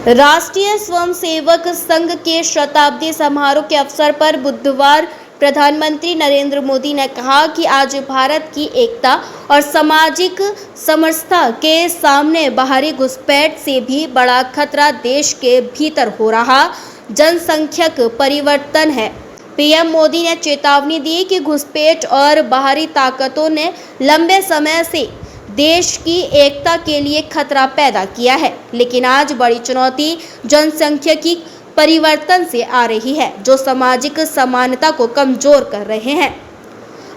राष्ट्रीय स्वयंसेवक संघ के शताब्दी समारोह के अवसर पर बुधवार प्रधानमंत्री नरेंद्र मोदी ने कहा कि आज भारत की एकता और सामाजिक समरसता के सामने बाहरी घुसपैठ से भी बड़ा खतरा देश के भीतर हो रहा जनसंख्यक परिवर्तन है। पीएम मोदी ने चेतावनी दी कि घुसपैठ और बाहरी ताकतों ने लंबे समय से देश की एकता के लिए खतरा पैदा किया है, लेकिन आज बड़ी चुनौती जनसंख्यिकी परिवर्तन से आ रही है, जो सामाजिक समानता को कमजोर कर रहे हैं।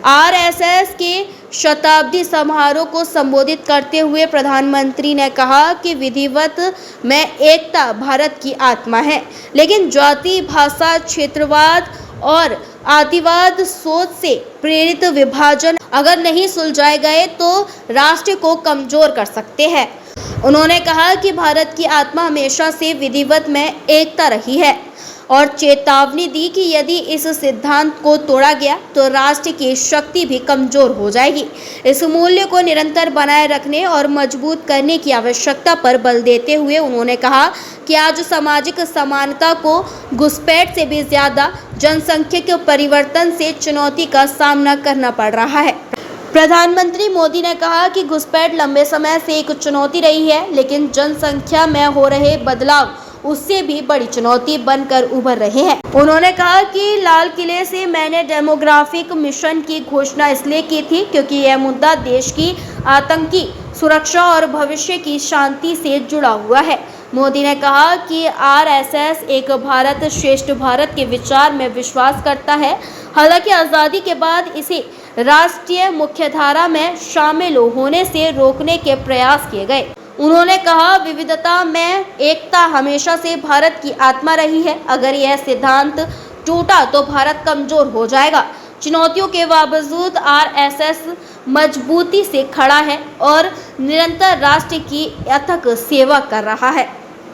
आरएसएस के शताब्दी समारोह को संबोधित करते हुए प्रधानमंत्री ने कहा कि विधिवत में एकता भारत की आत्मा है, लेकिन जाति, भाषा, क्षेत्रवाद और आदिवाद सोच से प्रेरित विभाजन अगर नहीं सुलझाए गए तो राष्ट्र को कमजोर कर सकते हैं। उन्होंने कहा कि भारत की आत्मा हमेशा से विधिवत में एकता रही है और चेतावनी दी कि यदि इस सिद्धांत को तोड़ा गया तो राष्ट्र की शक्ति भी कमजोर हो जाएगी। इस मूल्य को निरंतर बनाए रखने और मजबूत करने की आवश्यकता पर बल देते हुए उन्होंने कहा कि आज सामाजिक समानता को घुसपैठ से भी ज्यादा जनसंख्यिक परिवर्तन से चुनौती का सामना करना पड़ रहा है। प्रधानमंत्री मोदी ने कहा कि घुसपैठ लंबे समय से एक चुनौती रही है, लेकिन जनसंख्या में हो रहे बदलाव उससे भी बड़ी चुनौती बनकर उभर रहे हैं। उन्होंने कहा कि लाल किले से मैंने डेमोग्राफिक मिशन की घोषणा इसलिए की थी क्योंकि यह मुद्दा देश की आतंकी सुरक्षा और भविष्य की शांति से जुड़ा हुआ है। मोदी ने कहा कि आरएसएस एक भारत श्रेष्ठ भारत के विचार में विश्वास करता है, हालांकि आज़ादी के बाद इसे राष्ट्रीय मुख्यधारा में शामिल होने से रोकने के प्रयास किए गए। उन्होंने कहा, विविधता में एकता हमेशा से भारत की आत्मा रही है। अगर यह सिद्धांत टूटा तो भारत कमजोर हो जाएगा। चुनौतियों के बावजूद आरएसएस मजबूती से खड़ा है और निरंतर राष्ट्र की अथक सेवा कर रहा है।